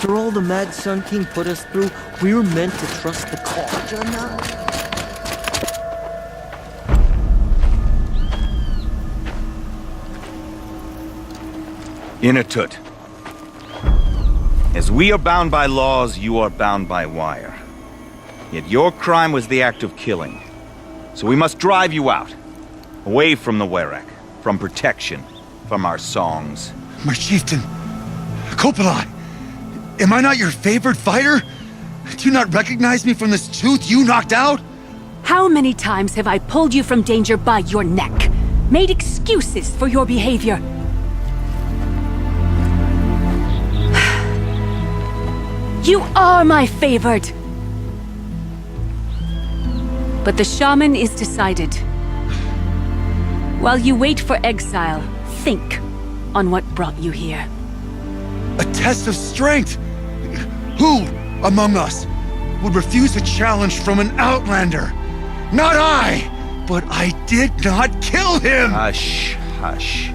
After all the Mad Sun King put us through, we're meant to trust the Karja now? Inatut. As we are bound by laws, you are bound by wire. Yet your crime was the act of killing. So we must drive you out. Away from the Werak. From protection. From our songs. My chieftain. Kopalai. Am I not your favorite fighter? Do you not recognize me from this tooth you knocked out? How many times have I pulled you from danger by your neck? Made excuses for your behavior? You are my favorite! But the shaman is decided. While you wait for exile, think on what brought you here. A test of strength! Who among us would refuse a challenge from an outlander? Not I! But I did not kill him! Hush, hush.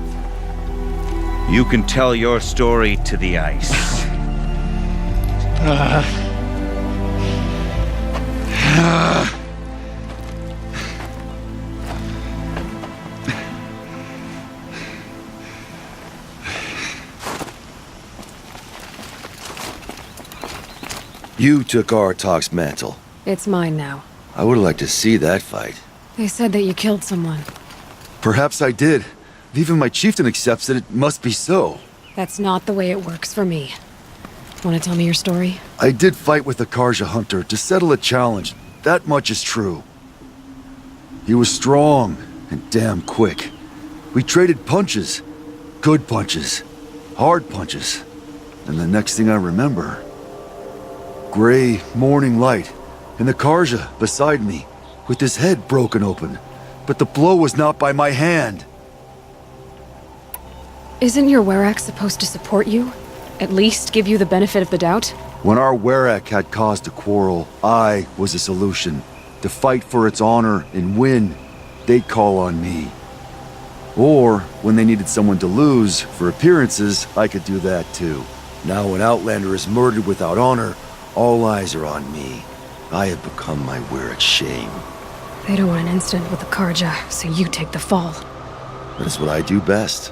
You can tell your story to the ice. You took Aratak's mantle. It's mine now. I would like to see that fight. They said that you killed someone. Perhaps I did. If even my chieftain accepts it, it must be so. That's not the way it works for me. Want to tell me your story? I did fight with the Karja hunter to settle a challenge. That much is true. He was strong and damn quick. We traded punches. Good punches. Hard punches. And the next thing I remember... gray morning light, and the Karja beside me, with his head broken open. But the blow was not by my hand. Isn't your Werak supposed to support you? At least give you the benefit of the doubt? When our Werak had cause to quarrel, I was a solution. To fight for its honor and win, they'd call on me. Or, when they needed someone to lose, for appearances, I could do that too. Now an outlander is murdered without honor, all eyes are on me. I have become my Werak's shame. They don't want an incident with the Karja, so you take the fall. That is what I do best.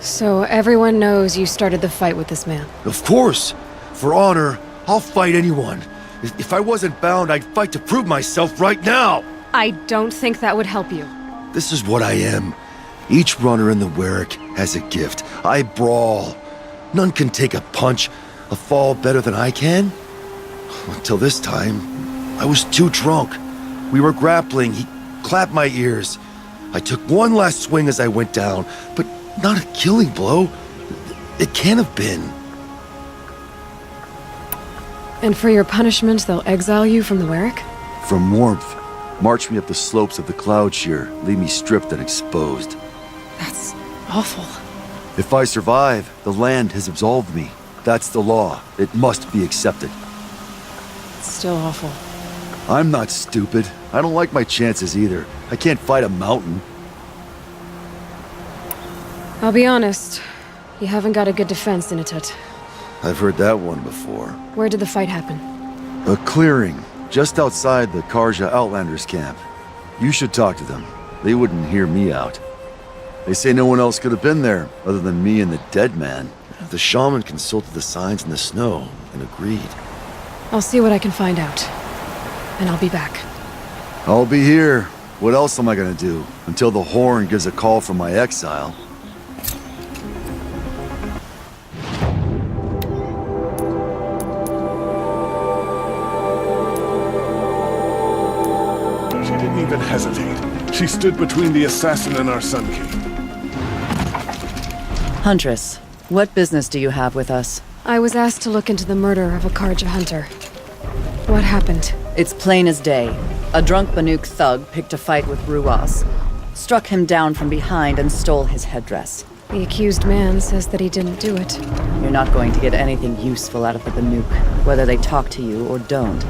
So everyone knows you started the fight with this man? Of course! For honor, I'll fight anyone. If I wasn't bound, I'd fight to prove myself right now! I don't think that would help you. This is what I am. Each runner in the Werak has a gift. I brawl. None can take a punch, a fall better than I can. Until this time, I was too drunk. We were grappling. He clapped my ears. I took one last swing as I went down, but not a killing blow. It can't have been. And for your punishment, they'll exile you from the Werak? From warmth. March me up the slopes of the cloud shear, leave me stripped and exposed. That's awful. If I survive, the land has absolved me. That's the law. It must be accepted. It's still awful. I'm not stupid. I don't like my chances either. I can't fight a mountain. I'll be honest. You haven't got a good defense, Inatut. I've heard that one before. Where did the fight happen? A clearing, just outside the Karja Outlanders camp. You should talk to them. They wouldn't hear me out. They say no one else could have been there, other than me and the dead man. The shaman consulted the signs in the snow and agreed. I'll see what I can find out. And I'll be back. I'll be here. What else am I gonna do? Until the horn gives a call from my exile. She didn't even hesitate. She stood between the assassin and our Sun King. Huntress, what business do you have with us? I was asked to look into the murder of a Karja hunter. What happened? It's plain as day. A drunk Banuk thug picked a fight with Ruas, struck him down from behind and stole his headdress. The accused man says that he didn't do it. You're not going to get anything useful out of the Banuk, whether they talk to you or don't.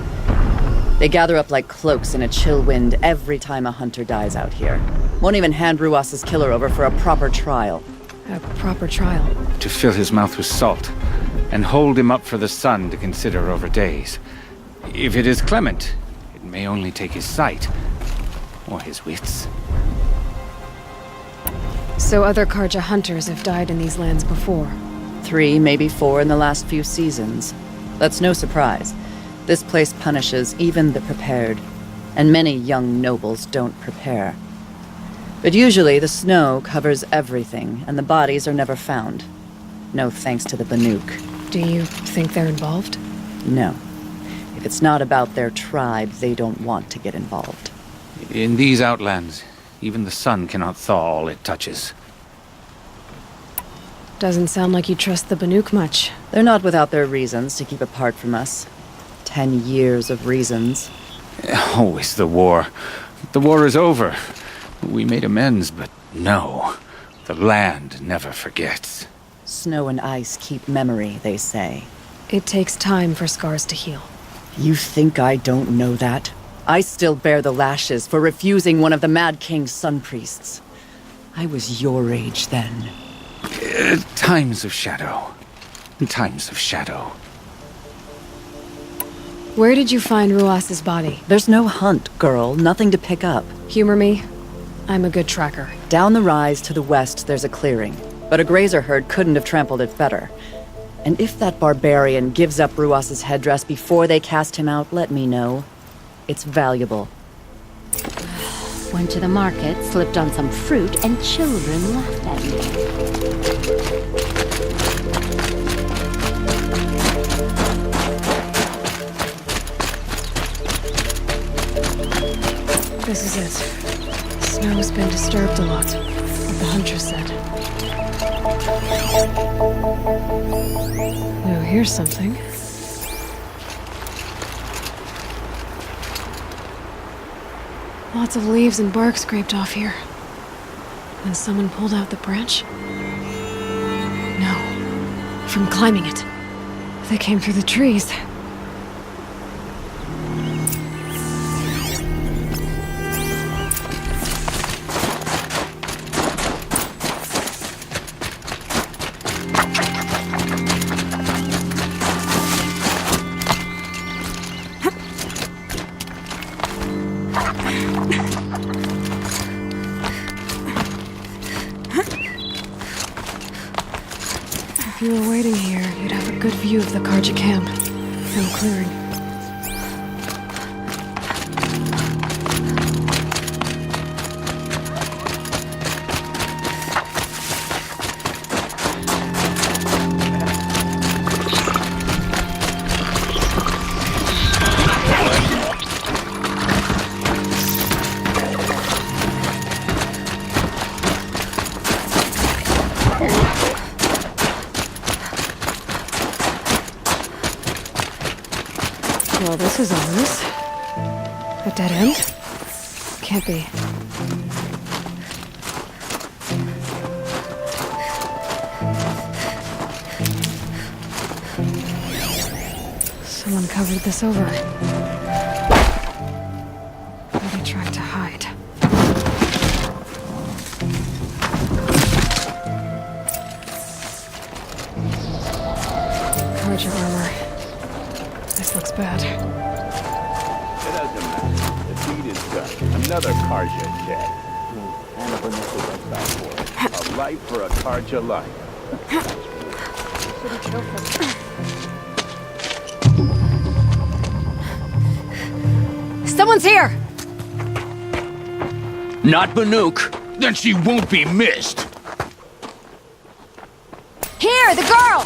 They gather up like cloaks in a chill wind every time a hunter dies out here. Won't even hand Ruas's killer over for a proper trial. A proper trial. To fill his mouth with salt, and hold him up for the sun to consider over days. If it is clement, it may only take his sight, or his wits. So other Karja hunters have died in these lands before. 3, maybe 4 in the last few seasons. That's no surprise. This place punishes even the prepared, and many young nobles don't prepare. But usually the snow covers everything, and the bodies are never found. No thanks to the Banuk. Do you think they're involved? No. If it's not about their tribe, they don't want to get involved. In these outlands, even the sun cannot thaw all it touches. Doesn't sound like you trust the Banuk much. They're not without their reasons to keep apart from us. 10 years of reasons. Always the war. The war is over. We made amends, but no. The land never forgets. Snow and ice keep memory, they say. It takes time for scars to heal. You think I don't know that? I still bear the lashes for refusing one of the Mad King's sun priests. I was your age then. Times of shadow. Times of shadow. Where did you find Ruas's body? There's no hunt, girl. Nothing to pick up. Humor me. I'm a good tracker. Down the rise to the west, there's a clearing. But a grazer herd couldn't have trampled it better. And if that barbarian gives up Ruas's headdress before they cast him out, let me know. It's valuable. Went to the market, slipped on some fruit, and children laughed at me. This is it. Snow's been disturbed a lot, what the huntress said. Oh, here's something. Lots of leaves and bark scraped off here. And someone pulled out the branch? No. From climbing it. They came through the trees. If you were waiting here, you'd have a good view of the Karja camp from the clearing. Well, this is ominous. A dead end? Can't be. Someone covered this over. Maybe trying to hide. Karja armor. This looks bad. It doesn't matter. The deed is done. Another Karja dead. And a Banuk exile for it. A life for a Karja life. Someone's here! Not Banuk. Then she won't be missed. Here, the girl!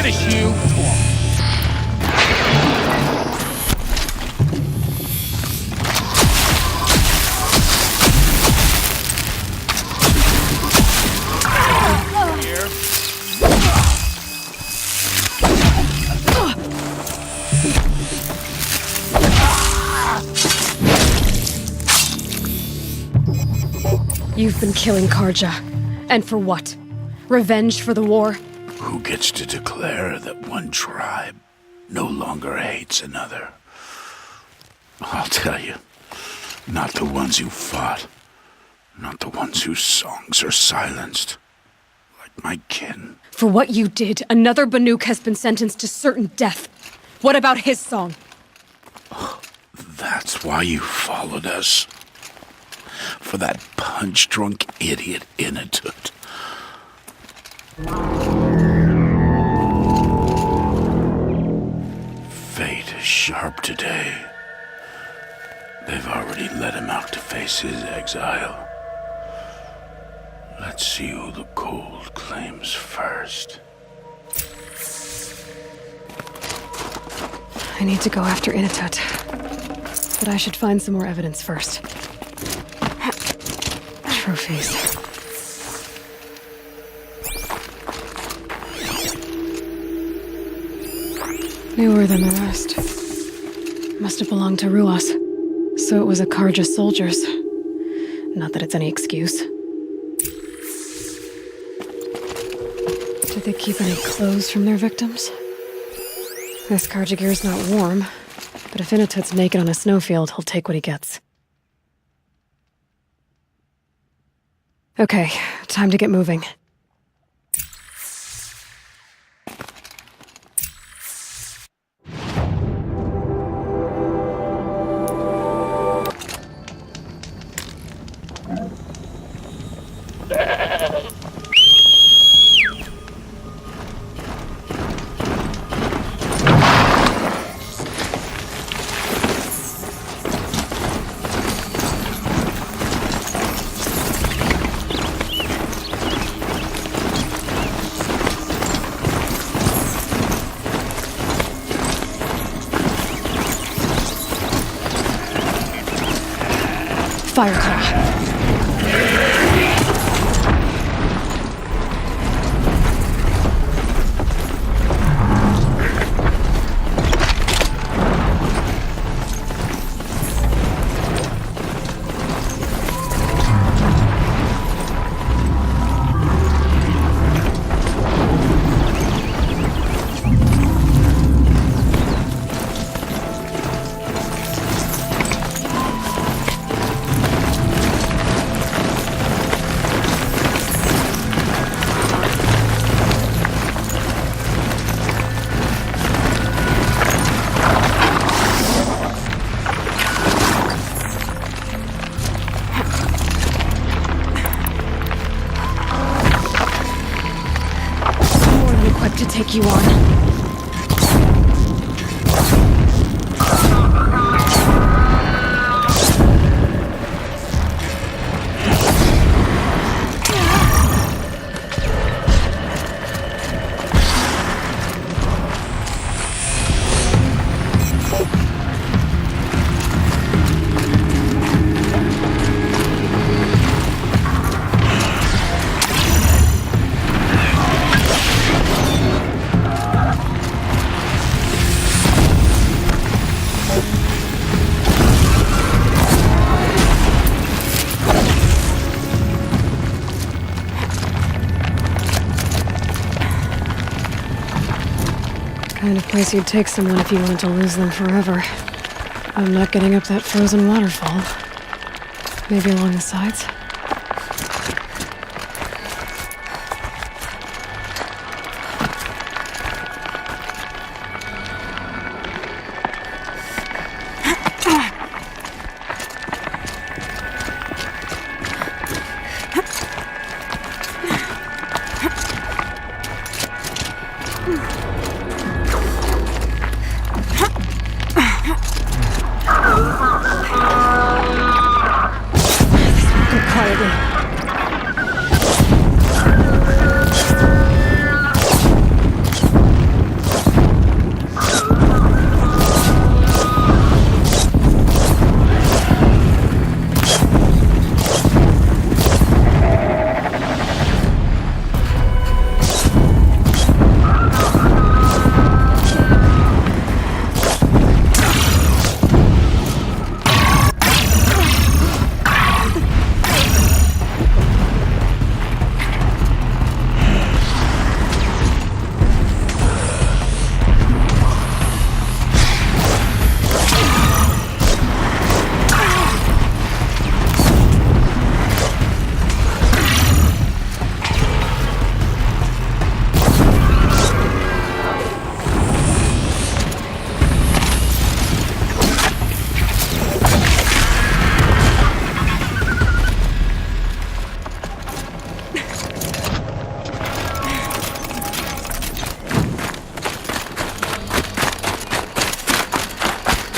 finish you! You've been killing Karja. And for what? Revenge for the war? Who gets to declare that one tribe no longer hates another? I'll tell you, not the ones who fought, not the ones whose songs are silenced, like my kin. For what you did, another Banuk has been sentenced to certain death. What about his song? That's why you followed us. For that punch-drunk idiot Inatut. Fate is sharp today. They've already let him out to face his exile. Let's see who the cold claims first. I need to go after Inatut. But I should find some more evidence first. Trophies. Newer than the rest. Must have belonged to Ruas. So it was a Karja soldiers. Not that it's any excuse. Did they keep any clothes from their victims? This Karja gear's not warm, but if Inatut's naked on a snowfield, he'll take what he gets. Okay, time to get moving. Fireclaw. To take you on. Kind of place you'd take someone if you wanted to lose them forever. I'm not getting up that frozen waterfall. Maybe along the sides?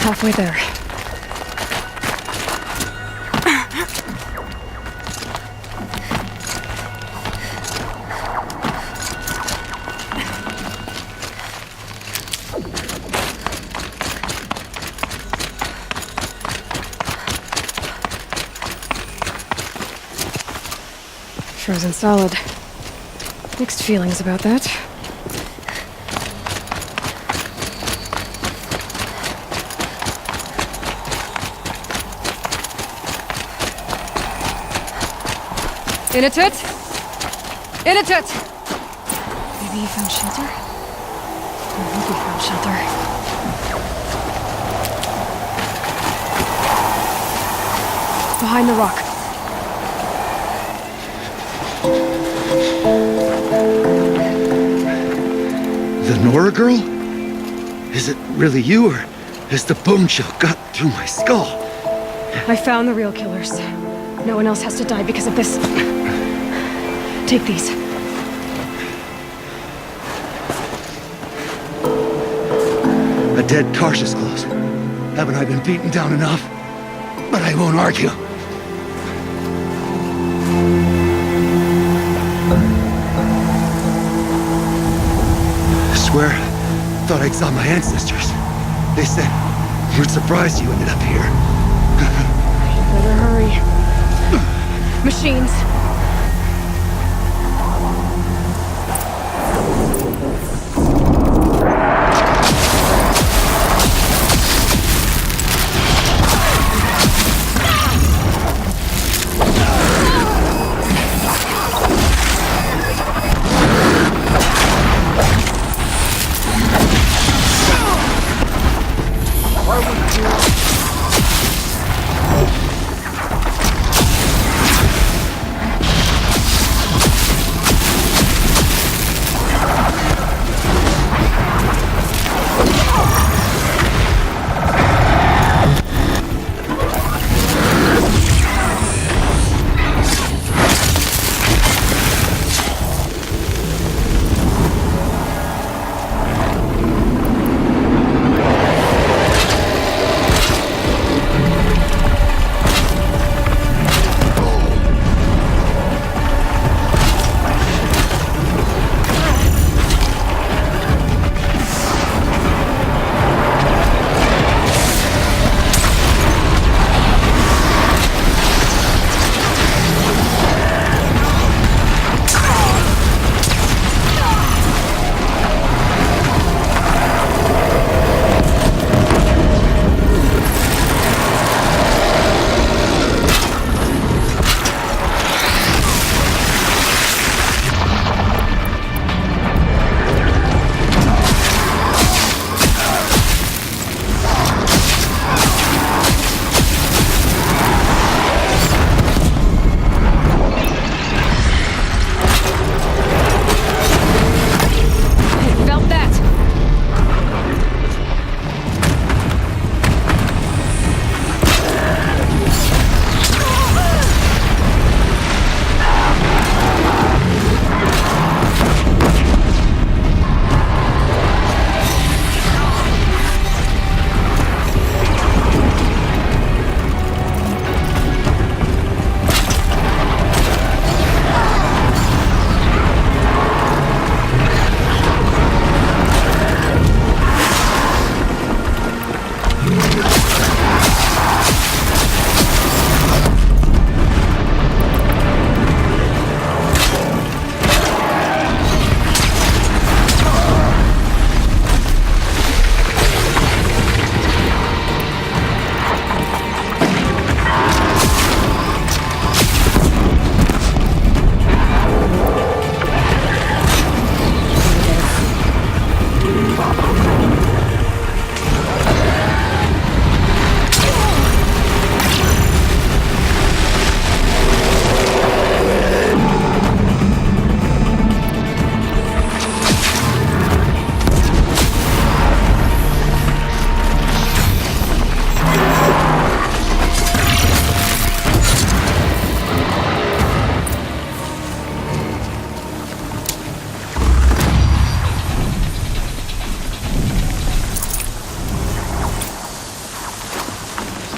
Halfway there. Frozen solid. Mixed feelings about that. In a tut! In a tut! Maybe he found shelter? I hope he found shelter. Behind the rock. The Nora girl? Is it really you, or has the bone chill got through my skull? I found the real killers. No one else has to die because of this. Take these. A dead Karsh's close. Haven't I been beaten down enough? But I won't argue. I swear, thought I saw my ancestors. They said, we're surprised you ended up here. Better hurry. Machines.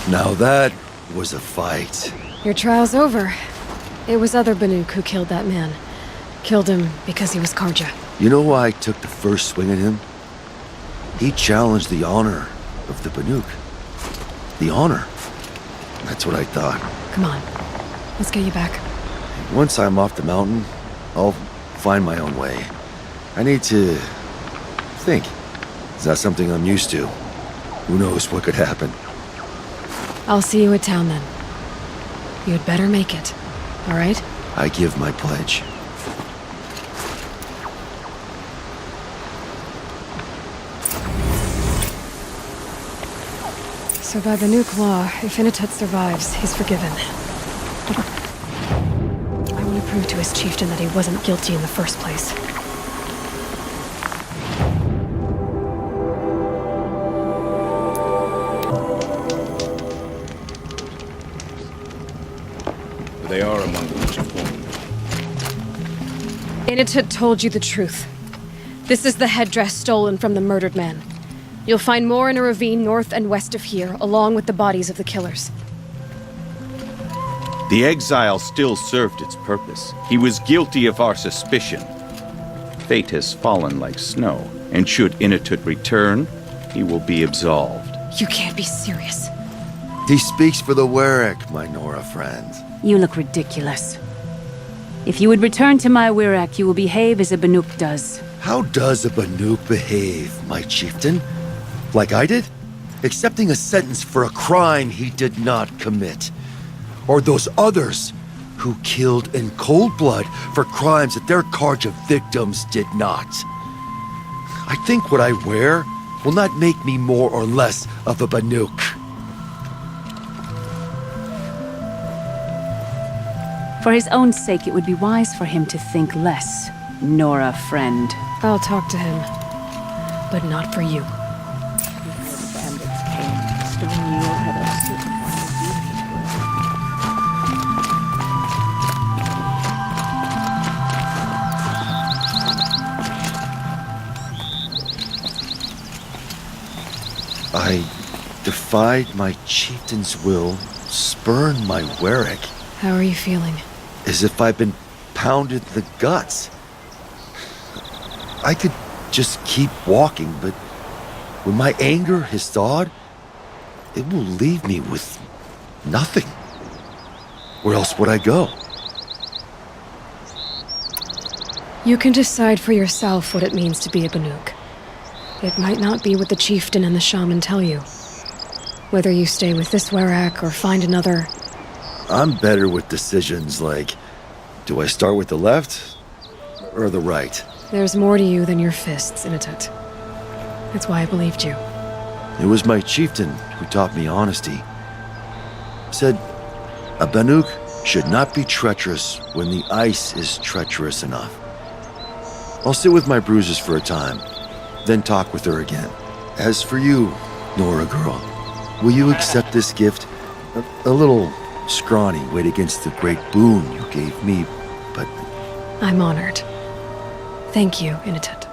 Now that was a fight. Your trial's over. It was other Banuk who killed that man. Killed him because he was Karja. You know why I took the first swing at him? He challenged the honor of the Banuk. The honor. That's what I thought. Come on. Let's get you back. Once I'm off the mountain, I'll find my own way. I need to think. It's not something I'm used to. Who knows what could happen? I'll see you at town then. You'd better make it. All right? I give my pledge. So by Banuk law, if Inatut survives, he's forgiven. I want to prove to his chieftain that he wasn't guilty in the first place. They are among the which informed. Inatut told you the truth. This is the headdress stolen from the murdered man. You'll find more in a ravine north and west of here, along with the bodies of the killers. The exile still served its purpose. He was guilty of our suspicion. Fate has fallen like snow, and should Inatut return, he will be absolved. You can't be serious. He speaks for the Warwick, my Nora friend. You look ridiculous. If you would return to my Wirak, you will behave as a Banuk does. How does a Banuk behave, my chieftain? Like I did? Accepting a sentence for a crime he did not commit. Or those others who killed in cold blood for crimes that their Karja victims did not. I think what I wear will not make me more or less of a Banuk. For his own sake, it would be wise for him to think less. Nora, friend. I'll talk to him. But not for you. I defied my chieftain's will, spurned my Warwick. How are you feeling? As if I've been pounded in the guts. I could just keep walking, but when my anger has thawed, it will leave me with nothing. Where else would I go? You can decide for yourself what it means to be a Banuk. It might not be what the chieftain and the shaman tell you. Whether you stay with this Warwick or find another... I'm better with decisions like, do I start with the left or the right? There's more to you than your fists, Inatut. That's why I believed you. It was my chieftain who taught me honesty. Said, a Banuk should not be treacherous when the ice is treacherous enough. I'll sit with my bruises for a time, then talk with her again. As for you, Nora girl, will you accept this gift? A little scrawny weighed against the great boon you gave me, but... I'm honored. Thank you, Inatut.